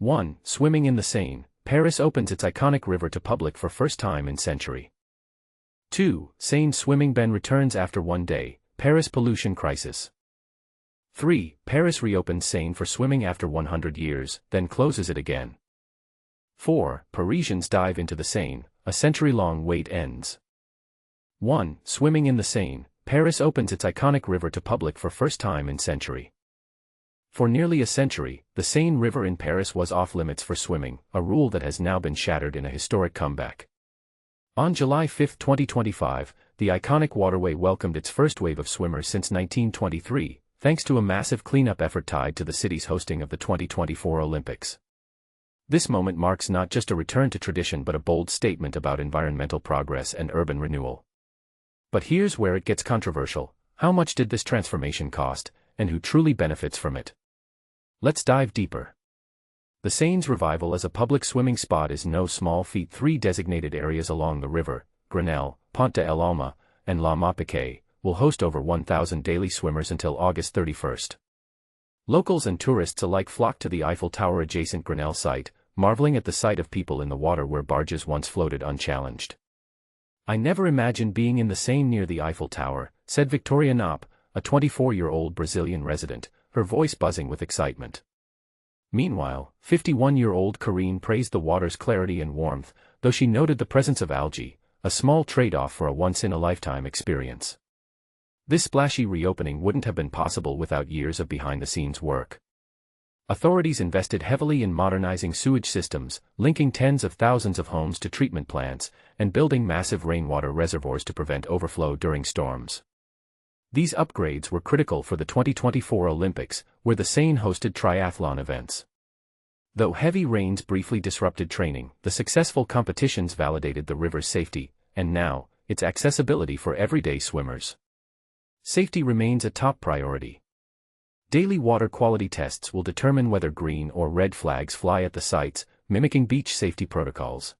1. Swimming in the Seine, Paris opens its iconic river to public for first time in century. 2. Seine swimming ban returns after 1 day, Paris pollution crisis. 3. Paris reopens Seine for swimming after 100 years, then closes it again. 4. Parisians dive into the Seine, a century-long wait ends. 1. Swimming in the Seine, Paris opens its iconic river to public for first time in century. For nearly a century, the Seine River in Paris was off-limits for swimming, a rule that has now been shattered in a historic comeback. On July 5, 2025, the iconic waterway welcomed its first wave of swimmers since 1923, thanks to a massive cleanup effort tied to the city's hosting of the 2024 Olympics. This moment marks not just a return to tradition but a bold statement about environmental progress and urban renewal. But here's where it gets controversial: how much did this transformation cost, and who truly benefits from it? Let's dive deeper. The Seine's revival as a public swimming spot is no small feat. 3 designated areas along the river, Grenelle, Pont de l'Alma, and La Mapiquet, will host over 1,000 daily swimmers until August 31st. Locals and tourists alike flock to the Eiffel Tower adjacent Grenelle site, marveling at the sight of people in the water where barges once floated unchallenged. "I never imagined being in the Seine near the Eiffel Tower," said Victoria Knopp, a 24-year-old Brazilian resident, her voice buzzing with excitement. Meanwhile, 51-year-old Karine praised the water's clarity and warmth, though she noted the presence of algae, a small trade-off for a once-in-a-lifetime experience. This splashy reopening wouldn't have been possible without years of behind-the-scenes work. Authorities invested heavily in modernizing sewage systems, linking tens of thousands of homes to treatment plants, and building massive rainwater reservoirs to prevent overflow during storms. These upgrades were critical for the 2024 Olympics, where the Seine hosted triathlon events. Though heavy rains briefly disrupted training, the successful competitions validated the river's safety, and now, its accessibility for everyday swimmers. Safety remains a top priority. Daily water quality tests will determine whether green or red flags fly at the sites, mimicking beach safety protocols.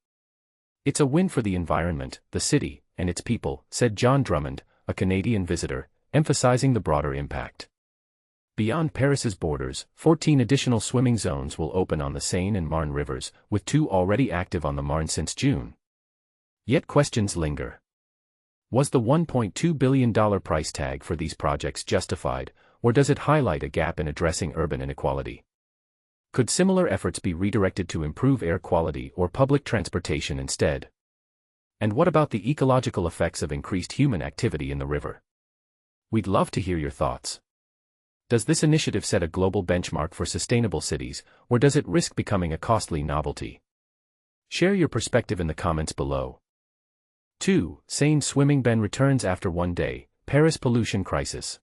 "It's a win for the environment, the city, and its people," said John Drummond, a Canadian visitor, emphasizing the broader impact. Beyond Paris's borders, 14 additional swimming zones will open on the Seine and Marne rivers, with 2 already active on the Marne since June. Yet questions linger. Was the $1.2 billion price tag for these projects justified, or does it highlight a gap in addressing urban inequality? Could similar efforts be redirected to improve air quality or public transportation instead? And what about the ecological effects of increased human activity in the river? We'd love to hear your thoughts. Does this initiative set a global benchmark for sustainable cities, or does it risk becoming a costly novelty? Share your perspective in the comments below. 2. Seine swimming ban returns after 1 day, Paris pollution crisis.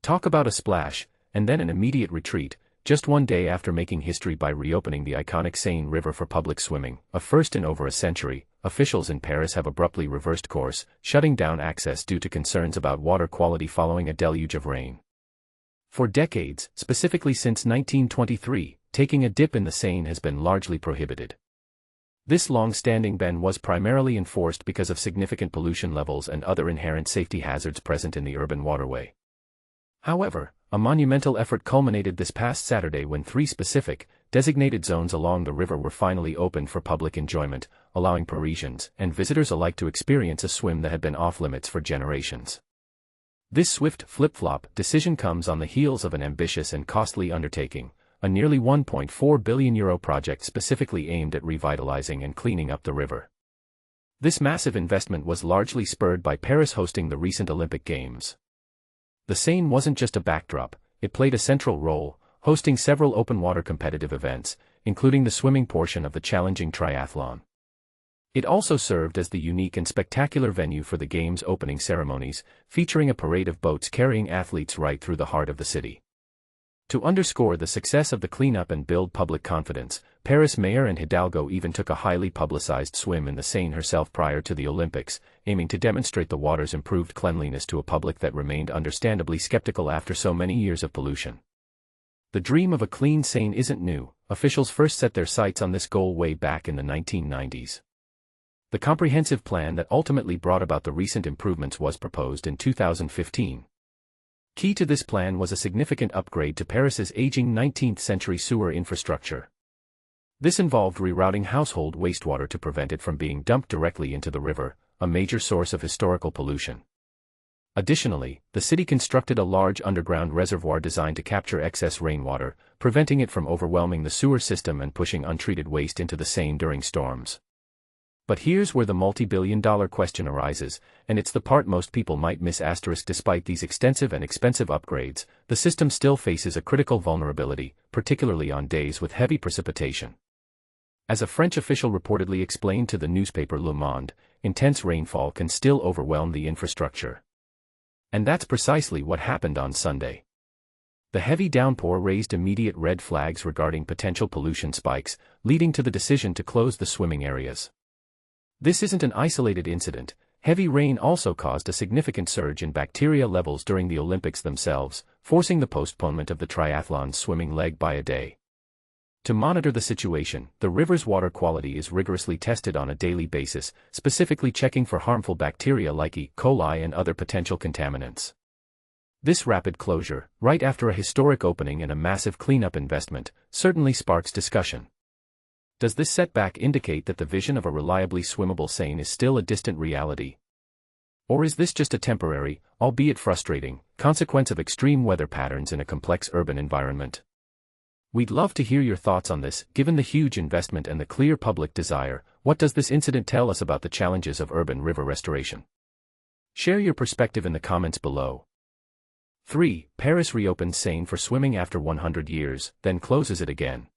Talk about a splash, and then an immediate retreat, just 1 day after making history by reopening the iconic Seine River for public swimming, a first in over a century. Officials in Paris have abruptly reversed course, shutting down access due to concerns about water quality following a deluge of rain. For decades, specifically since 1923, taking a dip in the Seine has been largely prohibited. This long-standing ban was primarily enforced because of significant pollution levels and other inherent safety hazards present in the urban waterway. However, a monumental effort culminated this past Saturday when 3 specific, designated zones along the river were finally opened for public enjoyment, allowing Parisians and visitors alike to experience a swim that had been off-limits for generations. This swift flip-flop decision comes on the heels of an ambitious and costly undertaking, a nearly €1.4 billion project specifically aimed at revitalizing and cleaning up the river. This massive investment was largely spurred by Paris hosting the recent Olympic Games. The Seine wasn't just a backdrop, it played a central role, hosting several open-water competitive events, including the swimming portion of the challenging triathlon. It also served as the unique and spectacular venue for the Games' opening ceremonies, featuring a parade of boats carrying athletes right through the heart of the city. To underscore the success of the cleanup and build public confidence, Paris Mayor Anne Hidalgo even took a highly publicized swim in the Seine herself prior to the Olympics, aiming to demonstrate the water's improved cleanliness to a public that remained understandably skeptical after so many years of pollution. The dream of a clean Seine isn't new. Officials first set their sights on this goal way back in the 1990s. The comprehensive plan that ultimately brought about the recent improvements was proposed in 2015. Key to this plan was a significant upgrade to Paris's aging 19th-century sewer infrastructure. This involved rerouting household wastewater to prevent it from being dumped directly into the river, a major source of historical pollution. Additionally, the city constructed a large underground reservoir designed to capture excess rainwater, preventing it from overwhelming the sewer system and pushing untreated waste into the Seine during storms. But here's where the multi-billion-dollar question arises, and it's the part most people might miss. Despite these extensive and expensive upgrades, the system still faces a critical vulnerability, particularly on days with heavy precipitation. As a French official reportedly explained to the newspaper Le Monde, intense rainfall can still overwhelm the infrastructure. And that's precisely what happened on Sunday. The heavy downpour raised immediate red flags regarding potential pollution spikes, leading to the decision to close the swimming areas. This isn't an isolated incident. Heavy rain also caused a significant surge in bacteria levels during the Olympics themselves, forcing the postponement of the triathlon's swimming leg by a day. To monitor the situation, the river's water quality is rigorously tested on a daily basis, specifically checking for harmful bacteria like E. coli and other potential contaminants. This rapid closure, right after a historic opening and a massive cleanup investment, certainly sparks discussion. Does this setback indicate that the vision of a reliably swimmable Seine is still a distant reality? Or is this just a temporary, albeit frustrating, consequence of extreme weather patterns in a complex urban environment? We'd love to hear your thoughts on this. Given the huge investment and the clear public desire, what does this incident tell us about the challenges of urban river restoration? Share your perspective in the comments below. 3. Paris reopens Seine for swimming after 100 years, then closes it again.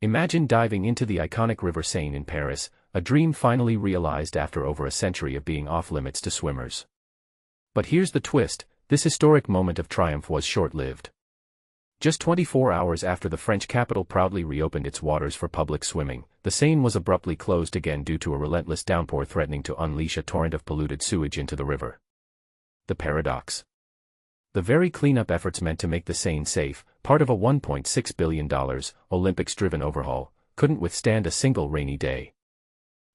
Imagine diving into the iconic River Seine in Paris, a dream finally realized after over a century of being off-limits to swimmers. But here's the twist: this historic moment of triumph was short-lived. Just 24 hours after the French capital proudly reopened its waters for public swimming, the Seine was abruptly closed again due to a relentless downpour threatening to unleash a torrent of polluted sewage into the river. The paradox. The very cleanup efforts meant to make the Seine safe, part of a $1.6 billion, Olympics-driven overhaul, couldn't withstand a single rainy day.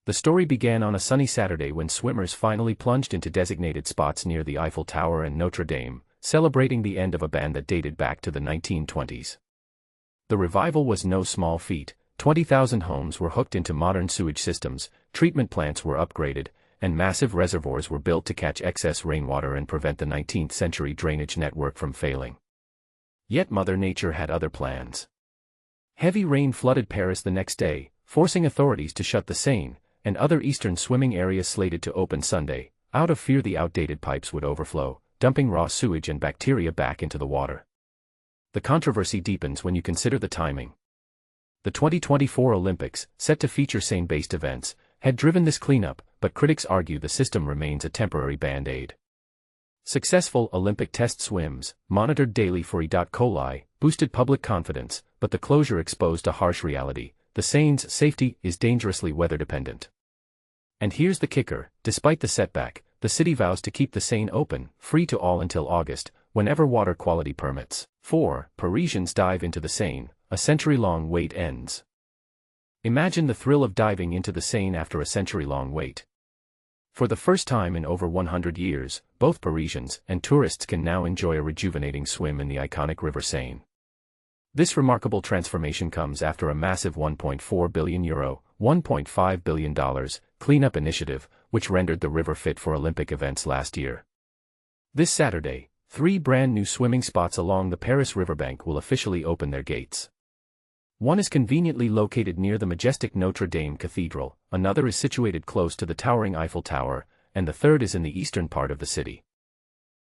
The story began on a sunny Saturday when swimmers finally plunged into designated spots near the Eiffel Tower and Notre Dame, celebrating the end of a ban that dated back to the 1920s. The revival was no small feat. 20,000 homes were hooked into modern sewage systems, treatment plants were upgraded, and massive reservoirs were built to catch excess rainwater and prevent the 19th-century drainage network from failing. Yet Mother Nature had other plans. Heavy rain flooded Paris the next day, forcing authorities to shut the Seine and other eastern swimming areas slated to open Sunday, out of fear the outdated pipes would overflow, dumping raw sewage and bacteria back into the water. The controversy deepens when you consider the timing. The 2024 Olympics, set to feature Seine-based events, had driven this cleanup, but critics argue the system remains a temporary band-aid. Successful Olympic test swims, monitored daily for E. coli, boosted public confidence, but the closure exposed a harsh reality: the Seine's safety is dangerously weather-dependent. And here's the kicker: despite the setback, the city vows to keep the Seine open, free to all until August, whenever water quality permits. 4. Parisians dive into the Seine, a century-long wait ends. Imagine the thrill of diving into the Seine after a century-long wait. For the first time in over 100 years, both Parisians and tourists can now enjoy a rejuvenating swim in the iconic River Seine. This remarkable transformation comes after a massive €1.4 billion, $1.5 billion, cleanup initiative, which rendered the river fit for Olympic events last year. This Saturday, 3 brand new swimming spots along the Paris riverbank will officially open their gates. One is conveniently located near the majestic Notre Dame Cathedral, another is situated close to the towering Eiffel Tower, and the third is in the eastern part of the city.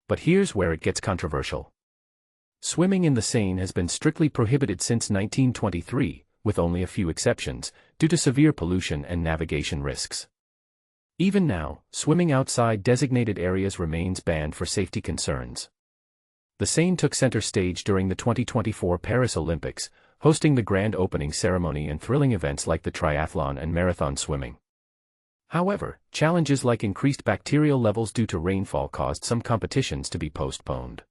But here's where it gets controversial. Swimming in the Seine has been strictly prohibited since 1923, with only a few exceptions, due to severe pollution and navigation risks. Even now, swimming outside designated areas remains banned for safety concerns. The Seine took center stage during the 2024 Paris Olympics, hosting the grand opening ceremony and thrilling events like the triathlon and marathon swimming. However, challenges like increased bacterial levels due to rainfall caused some competitions to be postponed.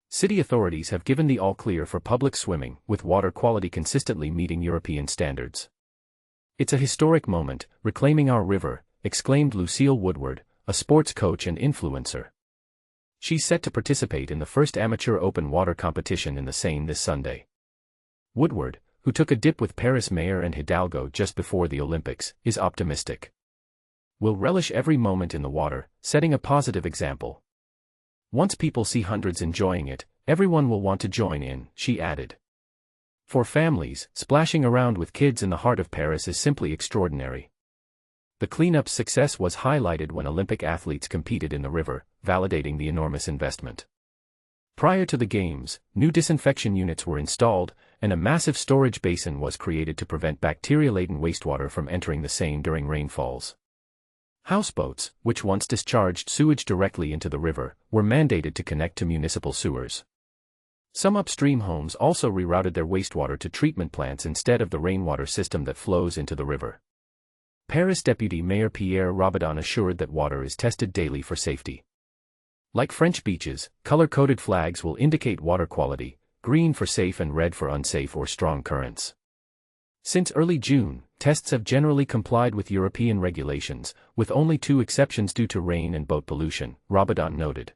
City authorities have given the all-clear for public swimming, with water quality consistently meeting European standards. "It's a historic moment, reclaiming our river," exclaimed Lucille Woodward, a sports coach and influencer. She's set to participate in the first amateur open water competition in the Seine this Sunday. Woodward, who took a dip with Paris Mayor and Hidalgo just before the Olympics, is optimistic. "We'll relish every moment in the water, setting a positive example. Once people see hundreds enjoying it, everyone will want to join in," she added. For families, splashing around with kids in the heart of Paris is simply extraordinary. The cleanup's success was highlighted when Olympic athletes competed in the river, validating the enormous investment. Prior to the Games, new disinfection units were installed, and a massive storage basin was created to prevent bacteria-laden wastewater from entering the Seine during rainfalls. Houseboats, which once discharged sewage directly into the river, were mandated to connect to municipal sewers. Some upstream homes also rerouted their wastewater to treatment plants instead of the rainwater system that flows into the river. Paris Deputy Mayor Pierre Robidon assured that water is tested daily for safety. Like French beaches, color-coded flags will indicate water quality, green for safe and red for unsafe or strong currents. Since early June, tests have generally complied with European regulations, with only 2 exceptions due to rain and boat pollution, Robidon noted.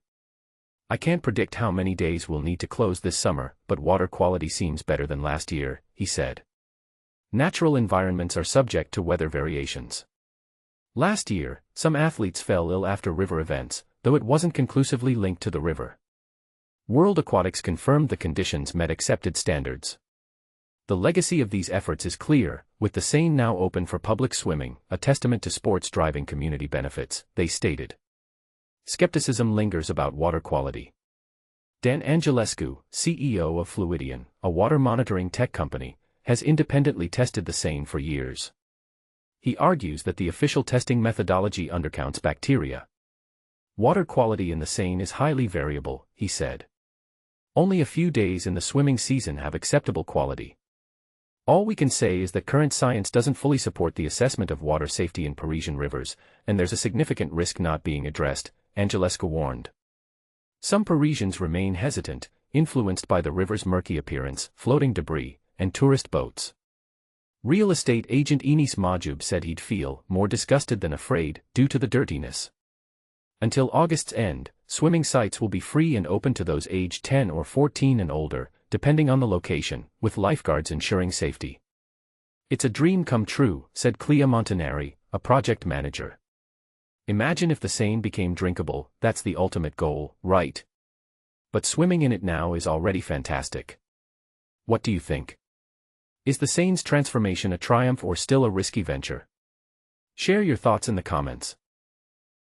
"I can't predict how many days we'll need to close this summer, but water quality seems better than last year," he said. Natural environments are subject to weather variations. Last year, some athletes fell ill after river events, though it wasn't conclusively linked to the river. World Aquatics confirmed the conditions met accepted standards. "The legacy of these efforts is clear, with the Seine now open for public swimming, a testament to sports driving community benefits," they stated. Skepticism lingers about water quality. Dan Angelescu, CEO of Fluidian, a water monitoring tech company, has independently tested the Seine for years. He argues that the official testing methodology undercounts bacteria. "Water quality in the Seine is highly variable," he said. "Only a few days in the swimming season have acceptable quality. All we can say is that current science doesn't fully support the assessment of water safety in Parisian rivers, and there's a significant risk not being addressed," Angelescu warned. Some Parisians remain hesitant, influenced by the river's murky appearance, floating debris, and tourist boats. Real estate agent Enis Majoub said he'd feel more disgusted than afraid due to the dirtiness. Until August's end, swimming sites will be free and open to those aged 10 or 14 and older, depending on the location, with lifeguards ensuring safety. "It's a dream come true," said Clea Montanari, a project manager. "Imagine if the Seine became drinkable, that's the ultimate goal, right? But swimming in it now is already fantastic. What do you think? Is the Seine's transformation a triumph or still a risky venture? Share your thoughts in the comments.